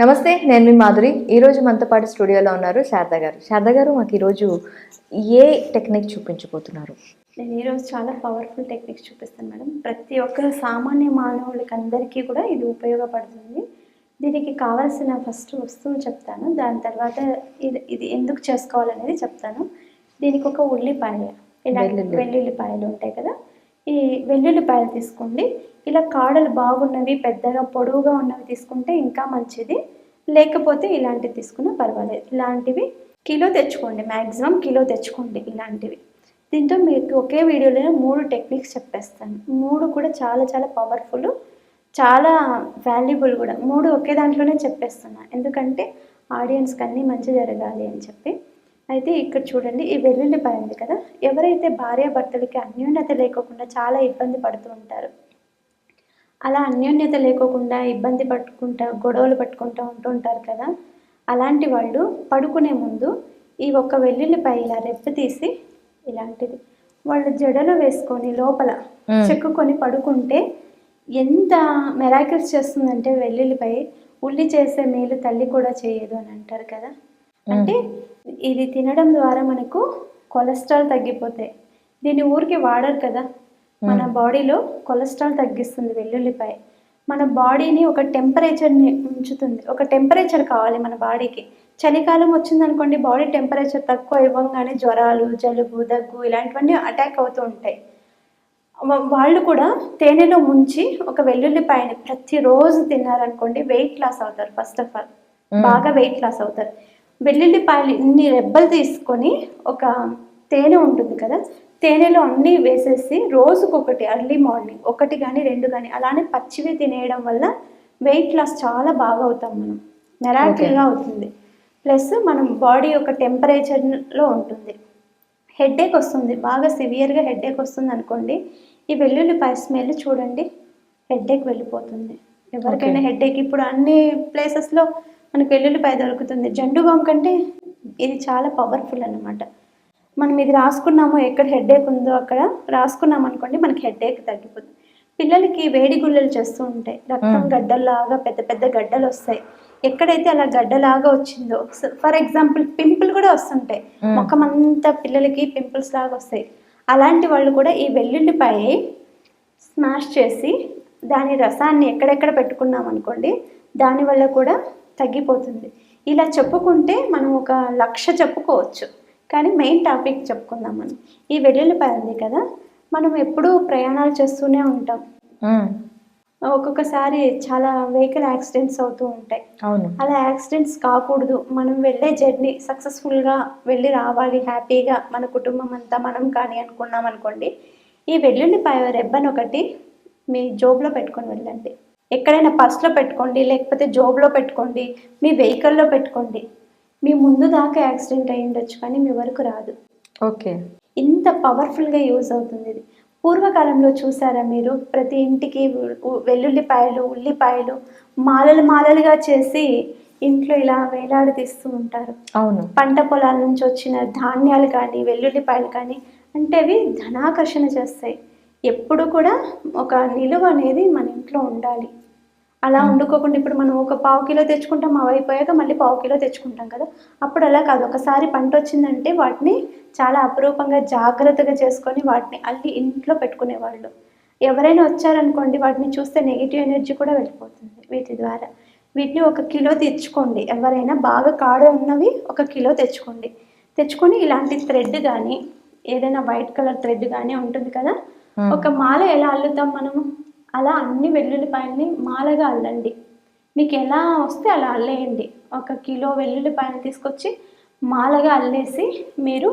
నమస్తే, నేను మీ మాధురి. ఈరోజు మనతో పాటు స్టూడియోలో ఉన్నారు శారద గారు. శారద గారు, మాకు ఈరోజు ఏ టెక్నిక్ చూపించబోతున్నారు? నేను ఈరోజు చాలా పవర్ఫుల్ టెక్నిక్స్ చూపిస్తాను మేడం. ప్రతి ఒక్క సామాన్య మానవులకి అందరికీ కూడా ఇది ఉపయోగపడుతుంది. దీనికి కావాల్సిన ఫస్ట్ వస్తువు చెప్తాను, దాని తర్వాత ఇది ఎందుకు చేసుకోవాలనేది చెప్తాను. దీనికి ఒక ఉల్లిపాయ, ఇలా వెల్లుల్లిపాయలు ఉంటాయి కదా, ఈ వెల్లుల్లిపాయలు తీసుకోండి. ఇలా కాడలు బాగున్నవి, పెద్దగా పొడవుగా ఉన్నవి తీసుకుంటే ఇంకా మంచిది, లేకపోతే ఇలాంటివి తీసుకున్నా పర్వాలేదు. ఇలాంటివి కిలో తెచ్చుకోండి, మ్యాక్సిమం కిలో తెచ్చుకోండి ఇలాంటివి. దీంతో మీకు ఒకే వీడియోలో 3 టెక్నిక్స్ చెప్పేస్తాను. 3 కూడా చాలా చాలా పవర్ఫుల్, చాలా వాల్యుబుల్ కూడా. 3 ఒకే దాంట్లోనే చెప్పేస్తున్నా, ఎందుకంటే ఆడియన్స్కి అన్నీ మంచి జరగాలి అని చెప్పి. అయితే ఇక్కడ చూడండి, ఈ వెల్లుల్లిపాయ ఉంది కదా, ఎవరైతే భార్యాభర్తలకి అన్యోన్యత లేకోకుండా చాలా ఇబ్బంది పడుతూ ఉంటారు, అలా అన్యోన్యత లేకోకుండా ఇబ్బంది పట్టుకుంటా గొడవలు పట్టుకుంటూ ఉంటుంటారు కదా, అలాంటి వాళ్ళు పడుకునే ముందు ఈ ఒక్క వెల్లుల్లిపాయ ఇలా రెప్ప తీసి ఇలాంటిది వాళ్ళు జడలో వేసుకొని లోపల చెక్కుకొని పడుకుంటే ఎంత మెరాకిల్స్ చేస్తుందంటే, వెల్లుల్లిపాయ ఉల్లి చేసే మేలు తల్లి కూడా చేయదు అని అంటారు కదా. అంటే ఇది తినడం ద్వారా మనకు కొలెస్ట్రాల్ తగ్గిపోతాయి. దీన్ని ఊరికి వాడరు కదా, మన బాడీలో కొలెస్ట్రాల్ తగ్గిస్తుంది వెల్లుల్లిపాయ. మన బాడీని ఒక టెంపరేచర్ని ఉంచుతుంది. ఒక టెంపరేచర్ కావాలి మన బాడీకి. చలికాలం వచ్చిందనుకోండి, బాడీ టెంపరేచర్ తక్కువ ఇవ్వగానే జ్వరాలు, జలుబు, దగ్గు ఇలాంటివన్నీ అటాక్ అవుతూ ఉంటాయి. వాళ్ళు కూడా తేనెలో ముంచి ఒక వెల్లుల్లిపాయని ప్రతిరోజు తిన్నారనుకోండి, వెయిట్ లాస్ అవుతారు. ఫస్ట్ ఆఫ్ ఆల్ బాగా వెయిట్ లాస్ అవుతారు. వెల్లుల్లిపాయలు ఇన్ని రెబ్బలు తీసుకొని ఒక తేనె ఉంటుంది కదా, తేనెలో అన్నీ వేసేసి రోజుకొకటి అర్లీ మార్నింగ్ 1 కానీ 2 కానీ అలానే పచ్చివి తినేయడం వల్ల వెయిట్ లాస్ చాలా బాగా అవుతాం మనం, మెరాకిల్గా అవుతుంది. ప్లస్ మనం బాడీ ఒక టెంపరేచర్లో ఉంటుంది. హెడేక్ వస్తుంది, బాగా సివియర్గా హెడేక్ వస్తుంది అనుకోండి, ఈ వెల్లుల్లిపాయ స్మెల్ చూడండి, హెడేక్ వెళ్ళిపోతుంది. ఎవరికైనా హెడేక్, ఇప్పుడు అన్ని ప్లేసెస్లో మనకు వెల్లుల్లిపాయ దొరుకుతుంది. జండు బామ్ కంటే ఇది చాలా పవర్ఫుల్ అన్నమాట. మనం ఇది రాసుకున్నామో, ఎక్కడ హెడేక్ ఉందో అక్కడ రాసుకున్నాం అనుకోండి, మనకి హెడేక్ తగ్గిపోతుంది. పిల్లలకి వేడి గుల్లలు చేస్తూ ఉంటాయి, రక్తం గడ్డల్లాగా పెద్ద పెద్ద గడ్డలు వస్తాయి. ఎక్కడైతే అలా గడ్డలాగా వచ్చిందో, ఫర్ ఎగ్జాంపుల్ పింపుల్ కూడా వస్తుంటాయి, ముఖమంతా పిల్లలకి పింపుల్స్ లాగా వస్తాయి. అలాంటి వాళ్ళు కూడా ఈ వెల్లుల్లిపాయ స్మాష్ చేసి దాని రసాన్ని ఎక్కడెక్కడ పెట్టుకున్నాం అనుకోండి, దానివల్ల కూడా తగ్గిపోతుంది. ఇలా చెప్పుకుంటే మనం ఒక 1,00,000 చెప్పుకోవచ్చు. కానీ మెయిన్ టాపిక్ చెప్పుకుందాం. మనం ఈ వెల్లుల్లిపాయ ఉంది కదా, మనం ఎప్పుడూ ప్రయాణాలు చేస్తూనే ఉంటాం. ఒక్కొక్కసారి చాలా వెహికల్ యాక్సిడెంట్స్ అవుతూ ఉంటాయి. అలా యాక్సిడెంట్స్ కాకూడదు, మనం వెళ్ళే జర్నీ సక్సెస్ఫుల్గా వెళ్ళి రావాలి హ్యాపీగా, మన కుటుంబం అంతా మనం కానీ అనుకున్నాం అనుకోండి, ఈ వెల్లుల్లిపాయ రెబ్బను ఒకటి మీ జోబులో పెట్టుకొని వెళ్ళండి. ఎక్కడైనా పర్స్లో పెట్టుకోండి, లేకపోతే జోబులో పెట్టుకోండి, మీ వెహికల్లో పెట్టుకోండి. మీ ముందు దాకా యాక్సిడెంట్ అయ్యి ఉండొచ్చు, కానీ మీ వరకు రాదు. ఓకే, ఇంత పవర్ఫుల్గా యూజ్ అవుతుంది ఇది. పూర్వకాలంలో చూసారా మీరు, ప్రతి ఇంటికి వెల్లుల్లిపాయలు, ఉల్లిపాయలు మాలలు మాలలుగా చేసి ఇంట్లో ఇలా వేలాడదీస్తూ ఉంటారు. అవును, పంట పొలాల నుంచి వచ్చిన ధాన్యాలు కానీ వెల్లుల్లిపాయలు కానీ, అంటే అవి ధనాకర్షణ చేస్తాయి. ఎప్పుడు కూడా ఒక నిలువ అనేది మన ఇంట్లో ఉండాలి. అలా వండుకోకుండా ఇప్పుడు మనం ఒక 1/4 కిలో తెచ్చుకుంటాం, అవి అయిపోయాక మళ్ళీ 1/4 కిలో తెచ్చుకుంటాం కదా, అప్పుడు అలా కాదు. ఒకసారి పంట వచ్చిందంటే వాటిని చాలా అపురూపంగా జాగ్రత్తగా చేసుకొని వాటిని అల్లి ఇంట్లో పెట్టుకునేవాళ్ళు. ఎవరైనా వచ్చారనుకోండి, వాటిని చూస్తే నెగిటివ్ ఎనర్జీ కూడా వెళ్ళిపోతుంది వీటి ద్వారా. వీటిని 1 కిలో తెచ్చుకోండి. ఎవరైనా బాగా కాడ ఉన్నవి 1 కిలో తెచ్చుకోండి. తెచ్చుకొని ఇలాంటి థ్రెడ్ కానీ, ఏదైనా వైట్ కలర్ థ్రెడ్ కానీ ఉంటుంది కదా, ఒక మాల ఎలా అల్లుతాం మనము, అలా అన్ని వెల్లుల్లిపాయల్ని మాలగా అల్లండి. మీకు ఎలా వస్తే అలా అల్లేయండి. 1 కిలో వెల్లుల్లిపాయలు తీసుకొచ్చి మాలగా అల్లేసి మీరు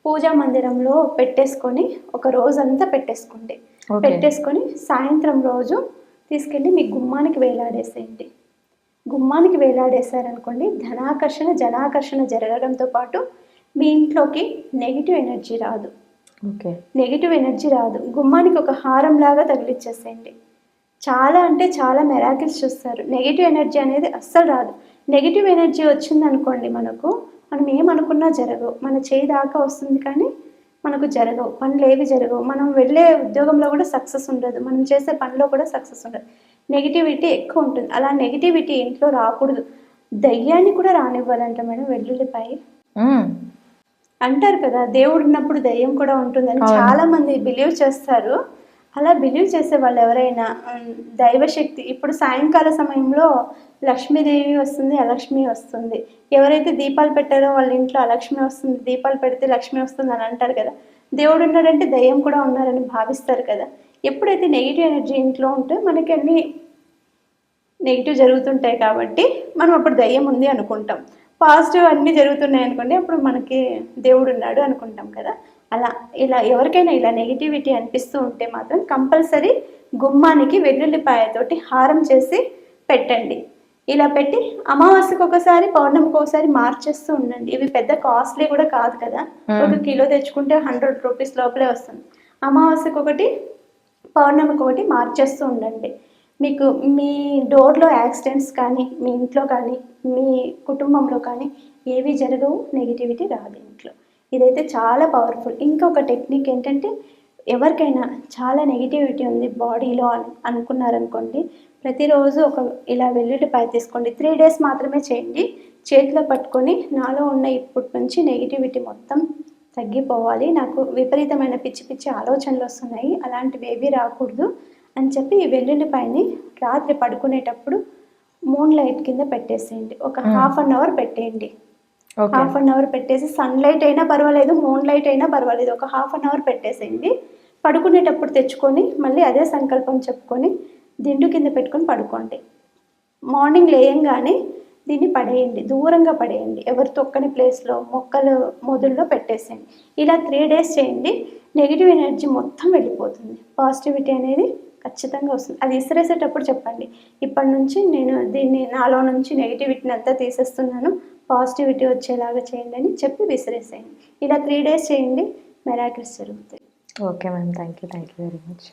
పూజా మందిరంలో పెట్టేసుకొని ఒక రోజంతా పెట్టేసుకోండి. పెట్టేసుకొని సాయంత్రం రోజు తీసుకెళ్ళి మీ గుమ్మానికి వేలాడేసేయండి. గుమ్మానికి వేలాడేసారనుకోండి, ధనాకర్షణ జనాకర్షణ జరగడంతో పాటు మీ ఇంట్లోకి నెగిటివ్ ఎనర్జీ రాదు. నెగిటివ్ ఎనర్జీ రాదు. గుమ్మానికి ఒక హారం లాగా తగిలిచ్చేసేయండి. చాలా అంటే చాలా మెరాకిల్స్ చూస్తారు. నెగిటివ్ ఎనర్జీ అనేది అస్సలు రాదు. నెగిటివ్ ఎనర్జీ వచ్చిందనుకోండి, మనం ఏమనుకున్నా జరగవు. మన చేయి దాకా వస్తుంది కానీ మనకు జరగవు, పనులు ఏవి జరగవు. మనం వెళ్ళే ఉద్యోగంలో కూడా సక్సెస్ ఉండదు, మనం చేసే పనిలో కూడా సక్సెస్ ఉండదు. నెగిటివిటీ ఎక్కువ ఉంటుంది. అలా నెగిటివిటీ ఇంట్లో రాకూడదు. దయ్యాన్ని కూడా రానివ్వాలంట మేడం వెల్లుల్లిపాయ. మ్మ్. అంటారు కదా దేవుడు ఉన్నప్పుడు దయ్యం కూడా ఉంటుందని అవును. చాలా మంది బిలీవ్ చేస్తారు. అలా బిలీవ్ చేసే వాళ్ళు ఎవరైనా దైవశక్తి ఇప్పుడు సాయంకాల సమయంలో లక్ష్మీదేవి వస్తుంది, అలక్ష్మి వస్తుంది. ఎవరైతే దీపాలు పెట్టారో వాళ్ళ ఇంట్లో అలక్ష్మి వస్తుంది, దీపాలు పెడితే లక్ష్మి వస్తుంది అని అంటారు కదా. దేవుడు ఉన్నాడంటే దయ్యం కూడా ఉన్నారని భావిస్తారు కదా. ఎప్పుడైతే నెగిటివ్ ఎనర్జీ ఇంట్లో ఉంటే మనకి అన్ని నెగిటివ్ జరుగుతుంటాయి కాబట్టి మనం అప్పుడు దయ్యం ఉంది అనుకుంటాం. పాజిటివ్ అన్నీ జరుగుతున్నాయి అనుకోండి అప్పుడు మనకి దేవుడు ఉన్నాడు అనుకుంటాం కదా. అలా ఇలా ఎవరికైనా ఇలా నెగిటివిటీ అనిపిస్తూ ఉంటే మాత్రం కంపల్సరీ గుమ్మానికి వెల్లుల్లిపాయతోటి హారం చేసి పెట్టండి. ఇలా పెట్టి అమావాస్యకు ఒకసారి పౌర్ణమికి ఒకసారి మార్చేస్తూ ఉండండి. ఇవి పెద్ద కాస్ట్లీ కూడా కాదు కదా. ఒక కిలో తెచ్చుకుంటే 100 రూపీస్ లోపలే వస్తుంది. అమావాస్యకు ఒకటి పౌర్ణమికి ఒకటి మార్చేస్తూ ఉండండి. మీకు మీ డోర్లో యాక్సిడెంట్స్ కానీ మీ ఇంట్లో కానీ మీ కుటుంబంలో కానీ ఏవి జరగవు, నెగిటివిటీ రాదు ఇంట్లో. ఇదైతే చాలా పవర్ఫుల్. ఇంకొక టెక్నిక్ ఏంటంటే ఎవరికైనా చాలా నెగిటివిటీ ఉంది బాడీలో అని అనుకున్నారనుకోండి, ప్రతిరోజు ఒక ఇలా వెల్లుల్లిపాయ తీసుకోండి. 3 డేస్ మాత్రమే చేయండి. చేతిలో పట్టుకొని నాలో ఉన్న ఇప్పటి నుంచి నెగిటివిటీ మొత్తం తగ్గిపోవాలి, నాకు విపరీతమైన పిచ్చి పిచ్చి ఆలోచనలు వస్తున్నాయి, అలాంటివి ఏవి రాకూడదు అని చెప్పి ఈ వెల్లుల్లిపాయని రాత్రి పడుకునేటప్పుడు మూన్ లైట్ కింద పెట్టేసేయండి. ఒక హాఫ్ అన్ అవర్ పెట్టేయండి. హాఫ్ అన్ అవర్ పెట్టేసి సన్లైట్ అయినా పర్వాలేదు, మూన్ లైట్ అయినా పర్వాలేదు, ఒక హాఫ్ అన్ అవర్ పెట్టేసేయండి. పడుకునేటప్పుడు తెచ్చుకొని మళ్ళీ అదే సంకల్పం చెప్పుకొని దిండు కింద పెట్టుకొని పడుకోండి. మార్నింగ్ లేయంగానే దీన్ని పడేయండి, దూరంగా పడేయండి, ఎవరు తొక్కని ప్లేస్లో మొక్కలు మొదల్లో పెట్టేసేయండి. ఇలా 3 డేస్ చేయండి. నెగిటివ్ ఎనర్జీ మొత్తం వెళ్ళిపోతుంది, పాజిటివిటీ అనేది ఖచ్చితంగా వస్తుంది. అది విసిరేసేటప్పుడు చెప్పండి, ఇప్పటి నుంచి నేను దీన్ని నాలో నుంచి నెగిటివిటీని అంతా తీసేస్తున్నాను, పాజిటివిటీ వచ్చేలాగా చేయండి అని చెప్పి విసిరేసేయండి. ఇలా 3 డేస్ చేయండి, మెరాకిల్స్ జరుగుతాయి. Okay ma'am, thank you very much.